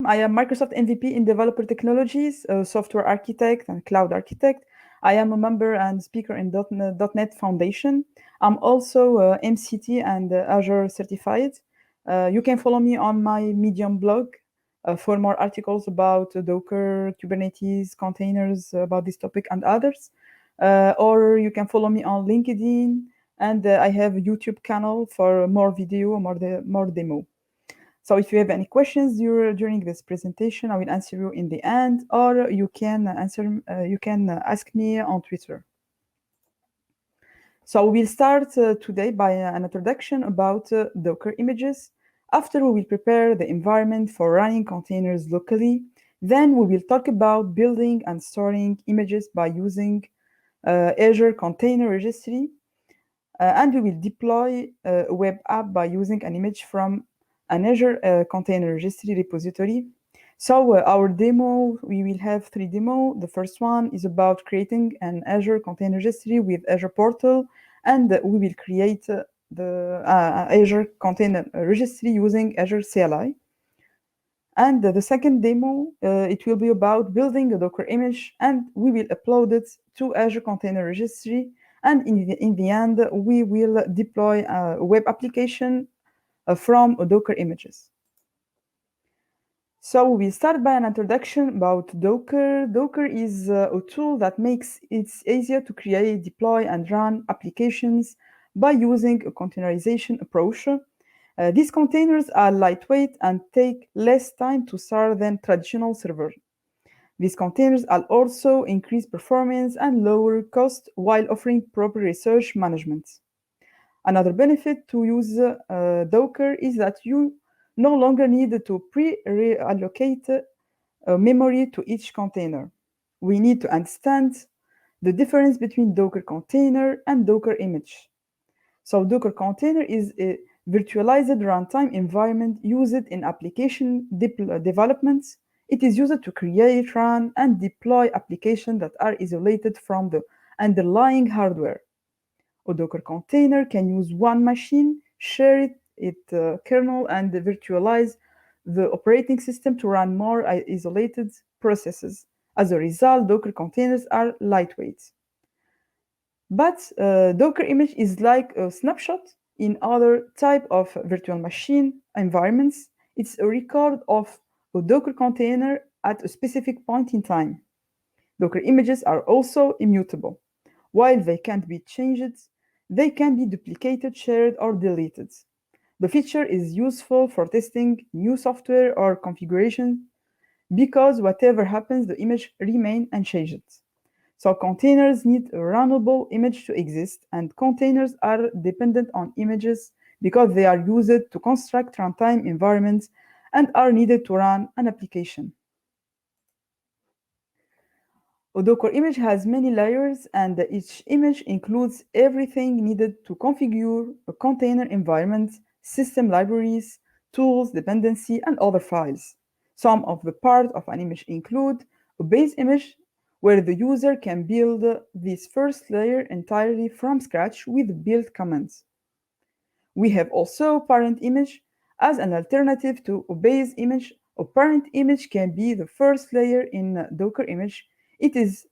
I am Microsoft MVP in developer technologies, a software architect and cloud architect. I am a member and speaker in .NET Foundation. I'm also MCT and Azure certified. You can follow me on my Medium blog for more articles about Docker, Kubernetes, containers, about this topic and others. Or you can follow me on LinkedIn, and I have a YouTube channel for more video, more demo. So if you have any questions during this presentation, I will answer you in the end, or you can ask me on Twitter. So we'll start today by an introduction about Docker images. After, we will prepare the environment for running containers locally. Then we will talk about building and storing images by using Azure Container Registry. And we will deploy a web app by using an image from an Azure Container Registry repository. So our demo, we will have 3 demos. The first one is about creating an Azure Container Registry with Azure Portal, and we will create the Azure Container Registry using Azure CLI. And the second demo, it will be about building a Docker image, and we will upload it to Azure Container Registry. And in the end, we will deploy a web application from Docker images. So we start by an introduction about Docker. Docker is a tool that makes it easier to create, deploy, and run applications by using a containerization approach. These containers are lightweight and take less time to start than traditional servers. These containers will also increase performance and lower cost while offering proper resource management. Another benefit to use Docker is that you no longer need to pre-reallocate memory to each container. We need to understand the difference between Docker container and Docker image. So Docker container is a virtualized runtime environment used in application development. It is used to create, run, and deploy applications that are isolated from the underlying hardware. A Docker container can use one machine, share its kernel, and virtualize the operating system to run more isolated processes. As a result, Docker containers are lightweight. But Docker image is like a snapshot in other type of virtual machine environments. It's a record of a Docker container at a specific point in time. Docker images are also immutable. While they can't be changed, they can be duplicated, shared, or deleted. The feature is useful for testing new software or configuration because whatever happens, the image remains unchanged. So containers need a runnable image to exist, and containers are dependent on images because they are used to construct runtime environments and are needed to run an application. A Docker image has many layers, and each image includes everything needed to configure a container environment, system libraries, tools, dependency, and other files. Some of the parts of an image include a base image, where the user can build this first layer entirely from scratch with build commands. We have also parent image as an alternative to a base image. A parent image can be the first layer in a Docker image. It is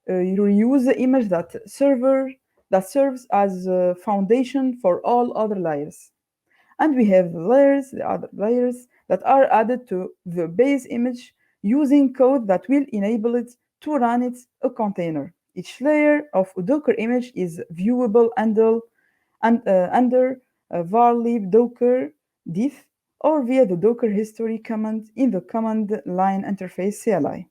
you use the image that serves as a foundation for all other layers. And we have the other layers that are added to the base image using code that will enable it to run a container. Each layer of a Docker image is viewable under varlib docker diff or via the Docker history command in the command line interface CLI.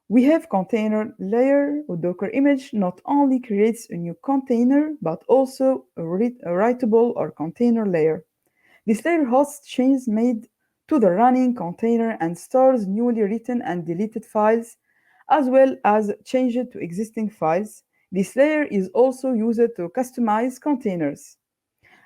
We have container layer. A Docker image not only creates a new container, but also a writable or container layer. This layer hosts changes made to the running container and stores newly written and deleted files, as well as changes to existing files. This layer is also used to customize containers.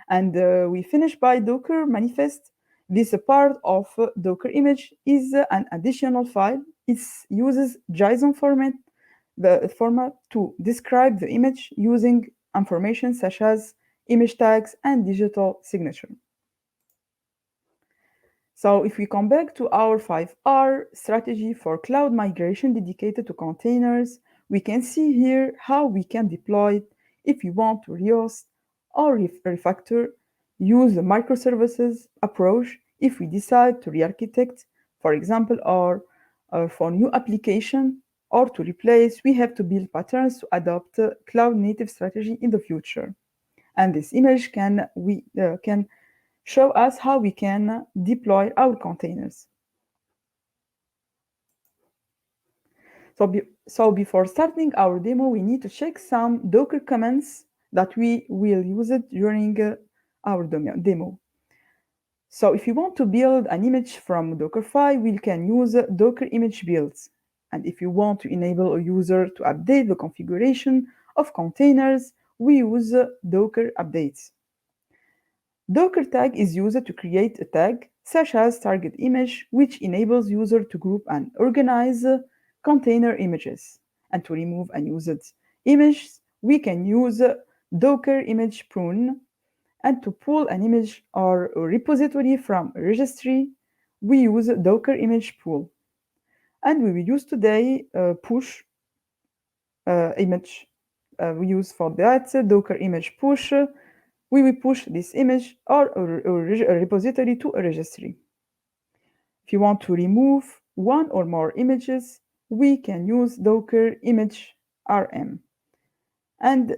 And we finish by Docker manifest. This part of Docker image is an additional file. It uses JSON format to describe the image using information such as image tags and digital signature. So if we come back to our 5R strategy for cloud migration dedicated to containers, we can see here how we can deploy it if we want to rehost or refactor, use the microservices approach if we decide to re-architect, for example, or for new application, or to replace, we have to build patterns to adopt a cloud native strategy in the future. And this image can show us how we can deploy our containers. So before starting our demo, we need to check some Docker commands that we will use it during our demo. So if you want to build an image from Dockerfile, we can use Docker image builds. And if you want to enable a user to update the configuration of containers, we use Docker updates. Docker tag is used to create a tag, such as target image, which enables user to group and organize container images. And to remove unused images, we can use Docker image prune. And to pull an image or a repository from a registry, we use Docker image pull. And we will use today push image. We use for that Docker image push. We will push this image or a repository to a registry. If you want to remove one or more images, we can use Docker image rm. And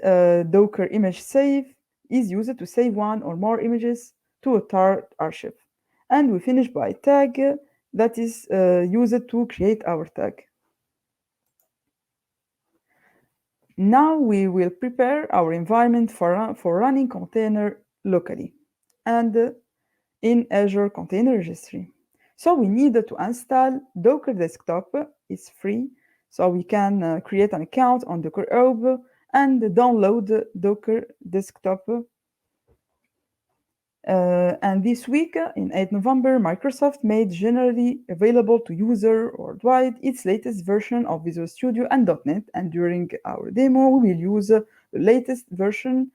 Docker image save is used to save one or more images to a tar archive. And we finish by tag that is used to create our tag. Now we will prepare our environment for running container locally and in Azure Container Registry. So we need to install Docker Desktop. It's free, so we can create an account on Docker Hub and download Docker Desktop. And this week, in 8 November, Microsoft made generally available to users worldwide its latest version of Visual Studio and .NET. And during our demo, we will use the latest version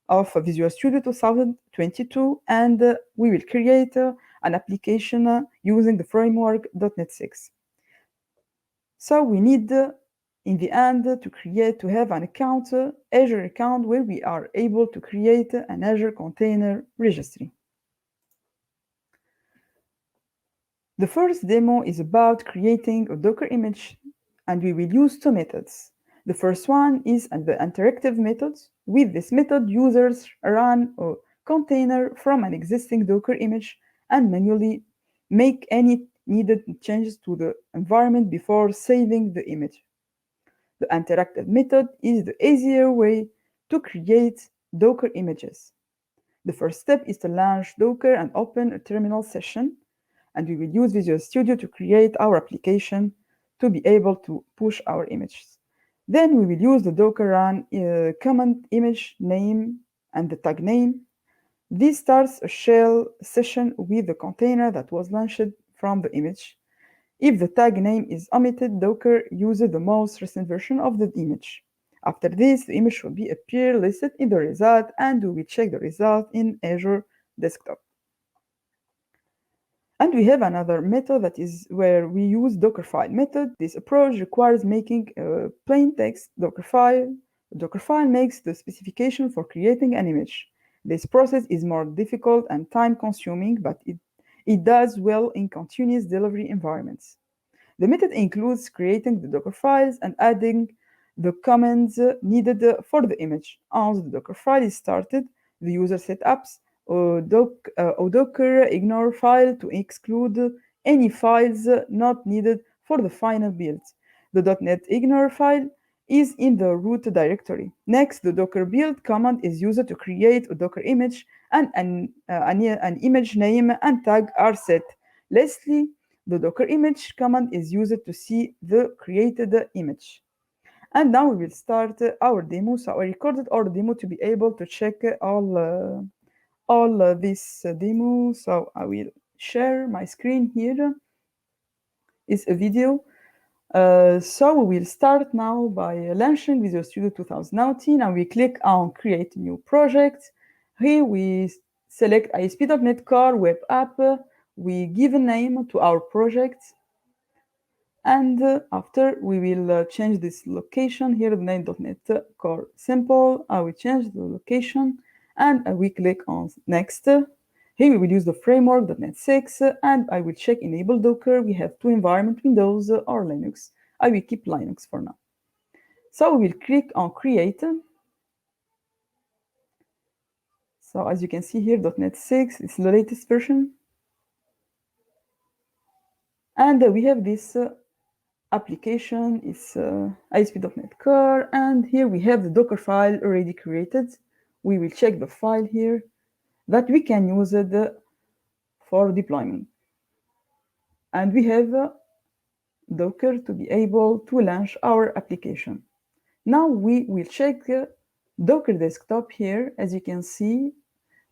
of Visual Studio 2022, and we will create an application using the framework .NET 6. So we need, in the end, to have an account, Azure account, where we are able to create an Azure Container Registry. The first demo is about creating a Docker image, and we will use two methods. The first one is the interactive method. With this method, users run a container from an existing Docker image and manually make any needed changes to the environment before saving the image. The interactive method is the easier way to create Docker images. The first step is to launch Docker and open a terminal session, and we will use Visual Studio to create our application to be able to push our images. Then we will use the Docker run command image name and the tag name. This starts a shell session with the container that was launched from the image. If the tag name is omitted, Docker uses the most recent version of the image. After this, the image will appear listed in the result, and we will check the result in Azure Desktop. And we have another method that is where we use Dockerfile method. This approach requires making a plain text Dockerfile. Dockerfile makes the specification for creating an image. This process is more difficult and time-consuming, but it does well in continuous delivery environments. The method includes creating the Docker files and adding the commands needed for the image. Once the Docker file is started, the user setups a Docker ignore file to exclude any files not needed for the final build. The .NET ignore file is in the root directory. Next, the Docker build command is used to create a Docker image, and an image name and tag are set. Lastly, the Docker image command is used to see the created image. And now we will start our demo. So I recorded our demo to be able to check all this demo. So I will share my screen here. It's a video. So we will start now by launching Visual Studio 2019, and we click on Create New Project. Here we select ASP.NET Core Web App we give a name to our project, and after we will change this location here, the name.net core simple. I will change the location and I will click on next. Here we will use the framework.net 6 and I will check enable Docker. We have two environments, Windows or Linux. I will keep Linux for now. So we will click on create. So as you can see here, .NET 6 is the latest version. And we have this application is ASP.NET Core, and here we have the Docker file already created. We will check the file here that we can use it for deployment. And we have Docker to be able to launch our application. Now we will check Docker desktop here. As you can see,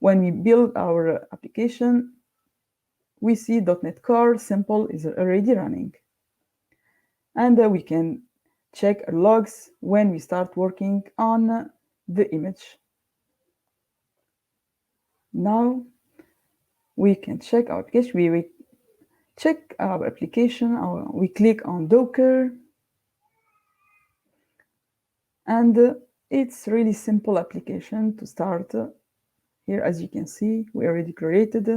when we build our application, we see .NET Core simple is already running. And we can check our logs when we start working on the image. Now we can check our application. We will check our application. We click on Docker. And it's really simple application to start. Here, as you can see, we already created.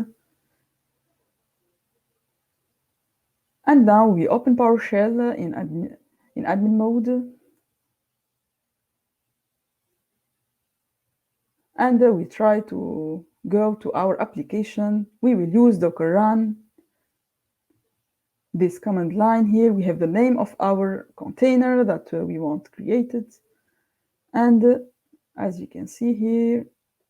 And now we open PowerShell in admin mode. And we try to go to our application. We will use Docker run. This command line here, we have the name of our container that we want created. And as you can see here,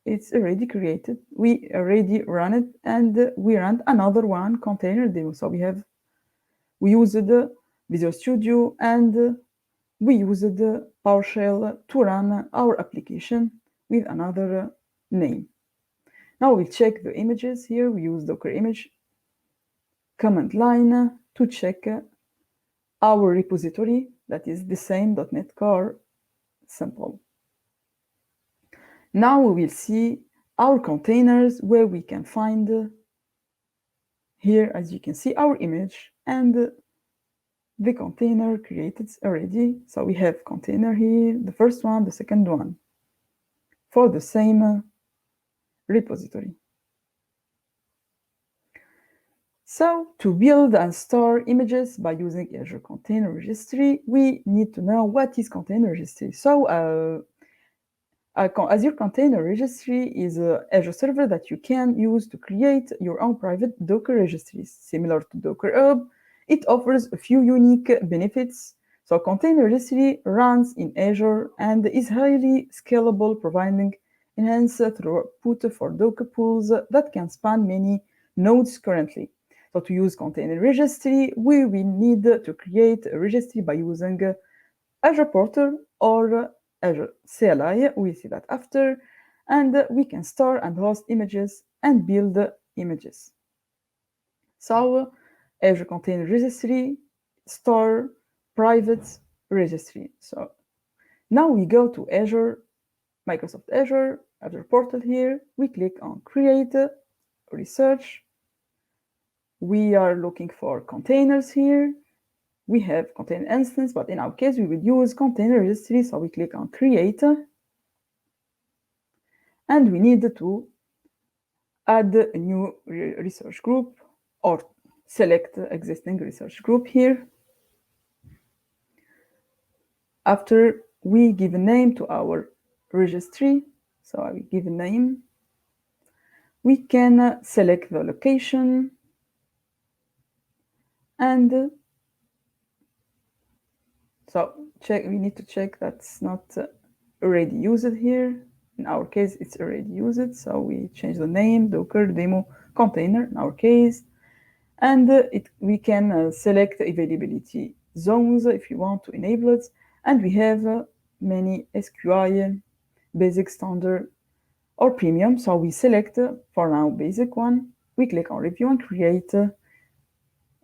it's already created. We already run it, and we ran another one, container demo. So we used the Visual Studio and we used the PowerShell to run our application with another name. Now we check the images here. We use Docker image command line to check our repository, that is the same .NET Core simple. Now we will see our containers where we can find here, as you can see, our image and the container created already. So we have container here, the first one, the second one, for the same repository. So to build and store images by using Azure Container Registry, we need to know what is Container Registry. So Azure Container Registry is an Azure server that you can use to create your own private Docker registries. Similar to Docker Hub, it offers a few unique benefits. So Container Registry runs in Azure and is highly scalable, providing enhanced throughput for Docker pools that can span many nodes currently. So to use Container Registry, we will need to create a registry by using Azure Portal or Azure CLI. We'll see that after. And we can store and host images and build images. So Azure Container Registry, store private registry. So now we go to Azure, Microsoft Azure, Azure Portal here. We click on Create, Research. We are looking for containers here. We have container instance, but in our case, we will use container registry. So we click on Create. And we need to add a new research group or select existing research group here. After we give a name to our registry, so I will give a name, we can select the location and so we need to check that's not already used here. In our case, it's already used, so we change the name, Docker demo container in our case, and we can select availability zones if you want to enable it, and we have many SQI, basic, standard, or premium. So we select for now basic one. We click on review and create.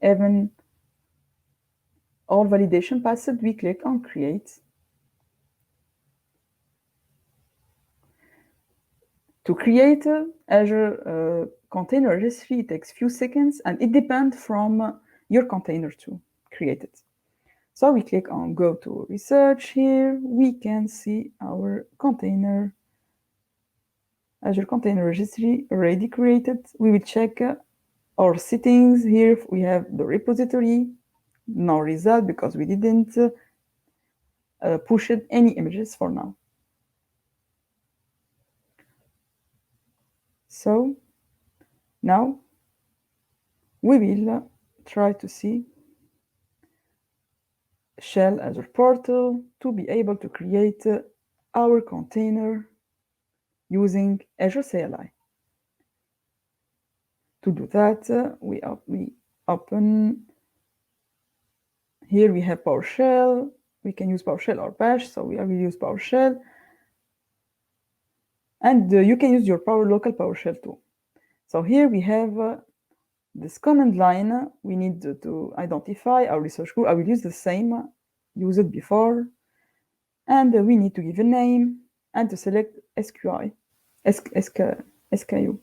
Even all validation passed, we click on create. To create Azure container registry takes few seconds, and it depends from your container to create it. So we click on go to research. Here we can see our container, Azure Container Registry already created. We will check our settings. Here we have the repository, no result because we didn't push any images for now. So now we will try to see shell Azure portal to be able to create our container using Azure CLI. To do that, we open, here we have PowerShell. We can use PowerShell or Bash, so we will use PowerShell. And you can use your local PowerShell too. So here we have this command line. We need to identify our research group. I will use the same used before. And we need to give a name and to select SQI, SKU.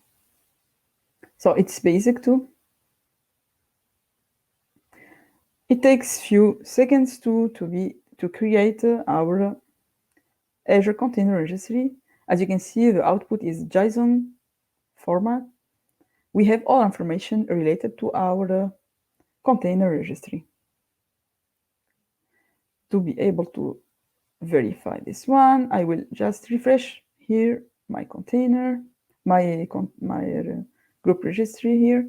So it's basic too. It takes few seconds to create our Azure Container Registry. As you can see, the output is JSON format. We have all information related to our container registry. To be able to verify this one, I will just refresh here my container, my group registry here,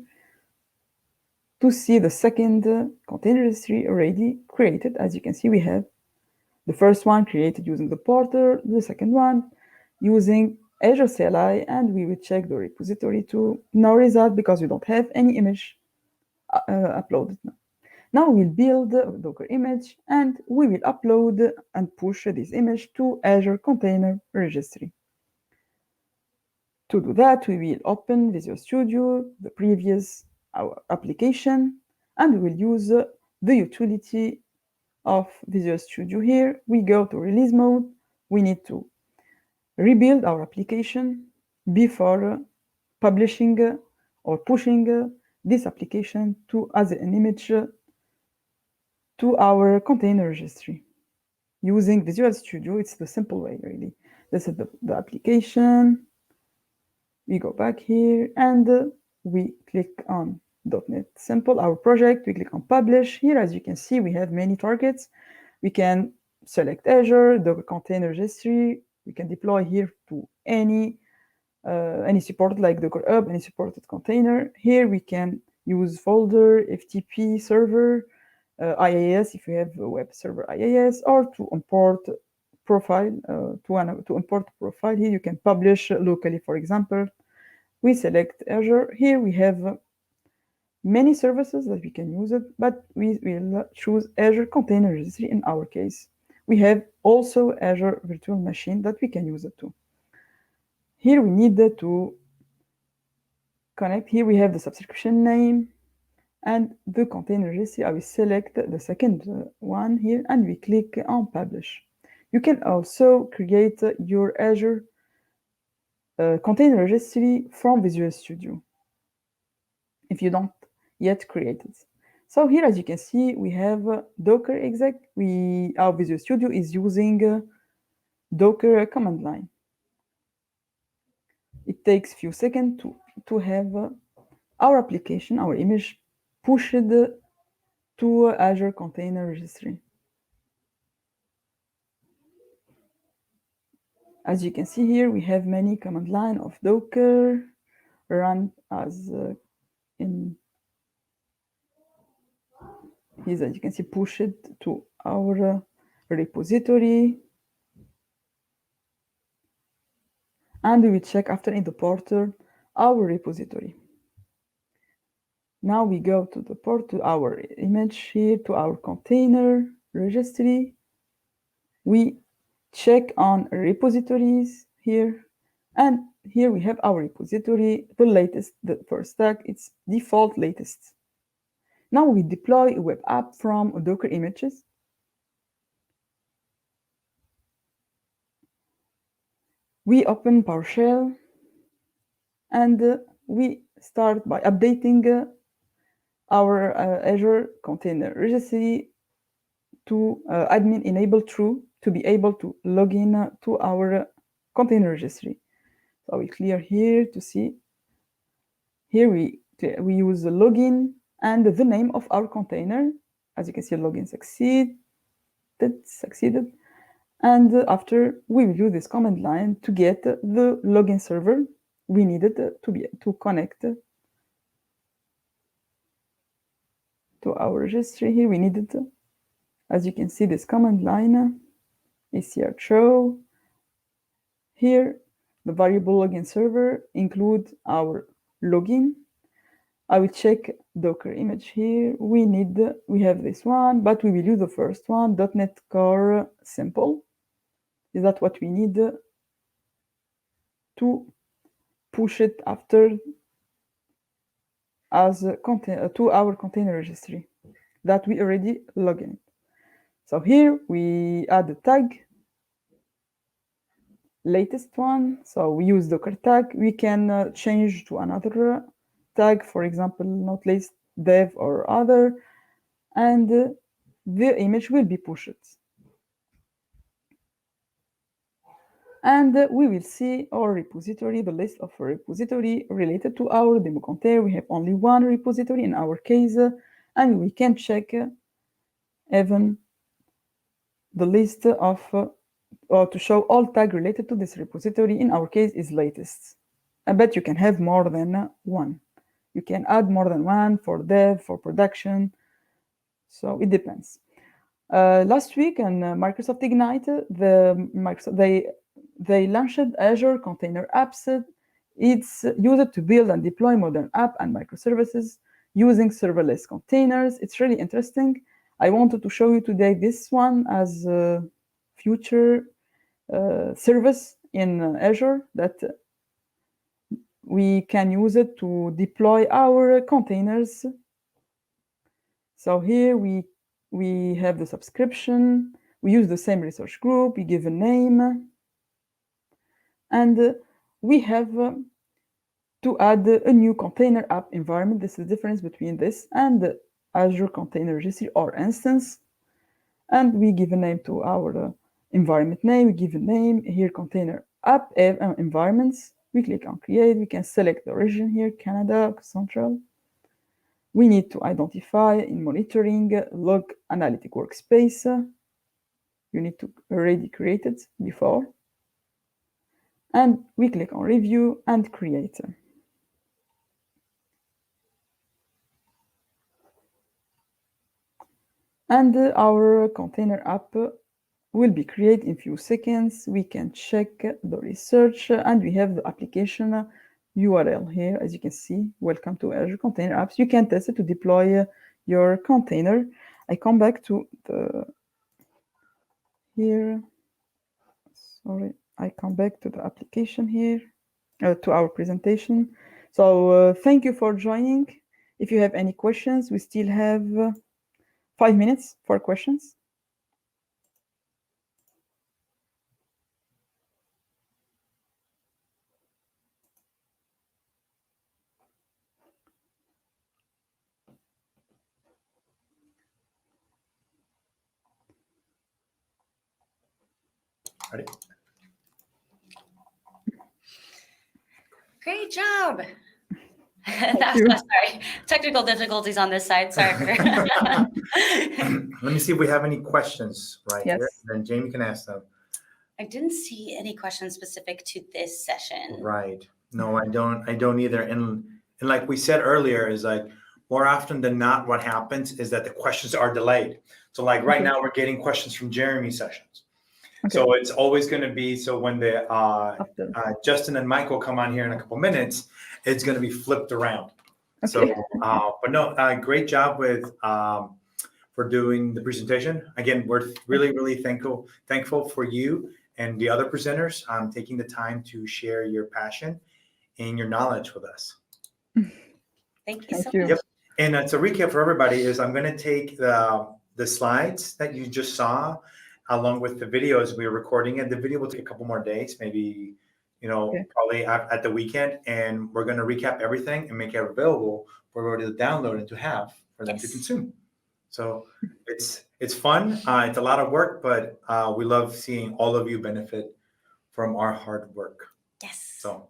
to see the second container registry already created. As you can see, we have the first one created using the portal, the second one using Azure CLI, and we will check the repository to no result because we don't have any image uploaded now. Now we'll build a Docker image and we will upload and push this image to Azure Container Registry. To do that, we will open Visual Studio, the previous our application, and we will use the utility of Visual Studio here. We go to release mode. We need to rebuild our application before publishing or pushing this application as an image to our container registry. Using Visual Studio, it's the simple way, really. This is the application. We go back here and we click on .NET Simple, our project. We click on Publish. Here, as you can see, we have many targets. We can select Azure, Docker Container Registry. We can deploy here to any supported, like Docker Hub, any supported container. Here we can use folder, FTP server, IaaS if you have a web server IaaS, or to import profile, to import profile. Here you can publish locally, for example. We select Azure. Here we have many services that we can use it, but we will choose Azure Container Registry in our case. We have also Azure Virtual Machine that we can use it too. Here we need to connect. Here we have the subscription name and the container registry. I will select the second one here and we click on Publish. You can also create your Azure container registry from Visual Studio if you don't yet create it. So here, as you can see, we have Docker exec. Our Visual Studio is using Docker command line. It takes a few seconds to have our application, our image, pushed to Azure Container Registry. As you can see here, we have many command line of Docker run as in here, as you can see, push it to our repository. And we will check after in the portal our repository. Now we go to the port, to our image here, to our container registry. We check on repositories here. And here we have our repository, the latest, the first tag, it's default latest. Now we deploy a web app from Docker images. We open PowerShell and we start by updating our Azure Container Registry to admin enable true to be able to log in to our container registry. So we clear here to see. Here we use the login and the name of our container. As you can see, login succeeded. And after we will use this command line to get the login server we needed to connect to our registry. Here we needed, as you can see, this command line, acr Here, the variable login server include our login. I will check Docker image here. We have this one, but we will use the first one, .NET Core simple. Is that what we need to push it after as to our container registry that we already log in. So here we add the tag, latest one. So we use Docker tag. We can change to another tag, for example, not least dev or other, and the image will be pushed. And we will see our repository, the list of repository related to our demo container. We have only one repository in our case, and we can check even the list of, or to show all tags related to this repository. In our case is latest. I bet you can have more than one. You can add more than one for dev, for production. So it depends. Last week on Microsoft Ignite, they launched Azure Container Apps. It's used to build and deploy modern app and microservices using serverless containers. It's really interesting. I wanted to show you today this one as a future service in Azure that we can use it to deploy our containers. So here we have the subscription. We use the same research group. We give a name. And we have to add a new container app environment. This is the difference between this and the Azure Container Registry or instance. And we give a name to our environment name. We give a name here, container app environments. We click on create. We can select the region here, Canada, Central. We need to identify in monitoring log analytic workspace. You need to already create it before. And we click on review and create. And our container app will be created in a few seconds. We can check the research and we have the application URL here. As you can see, welcome to Azure Container Apps. You can test it to deploy your container. I come back to the here. Sorry, I come back to the application here, to our presentation. So thank you for joining. If you have any questions, we still have 5 minutes for questions. Ready? Great job. Sorry, technical difficulties on this side. Sorry. Let me see if we have any questions right Yes. here. Then Jamie can ask them. I didn't see any questions specific to this session. Right. No, I don't either. And like we said earlier, is like more often than not, what happens is that the questions are delayed. So like right now, we're getting questions from Jeremy's sessions. Okay. So it's always going to be, so when the Justin and Michael come on here in a couple minutes, it's going to be flipped around. Okay. So, but no, great job with for doing the presentation. Again, we're really thankful for you and the other presenters taking the time to share your passion and your knowledge with us. Thank you so much. Yep. And to recap for everybody is I'm going to take the slides that you just saw along with the videos we were recording, and the video will take a couple more days, maybe Okay. probably at the weekend, and we're going to recap everything and make it available for everybody to download and to have for them to Yes. consume. So it's fun. It's a lot of work, but we love seeing all of you benefit from our hard work. Yes. So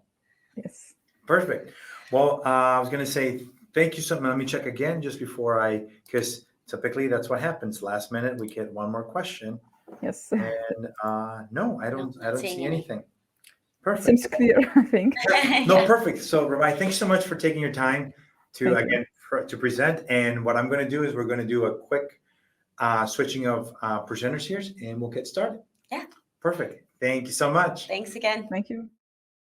Yes. perfect. Well, I was going to say thank you so much. Let me check again just before because typically that's what happens. Last minute, we get one more question. Yes. And no, I don't seeing see any. anything. Perfect. Seems clear, I think. No, perfect. So, Rabbi, thanks so much for taking your time to Thank you. to present. And what I'm going to do is we're going to do a quick switching of presenters here, and we'll get started. Yeah. Perfect. Thank you so much. Thanks again. Thank you.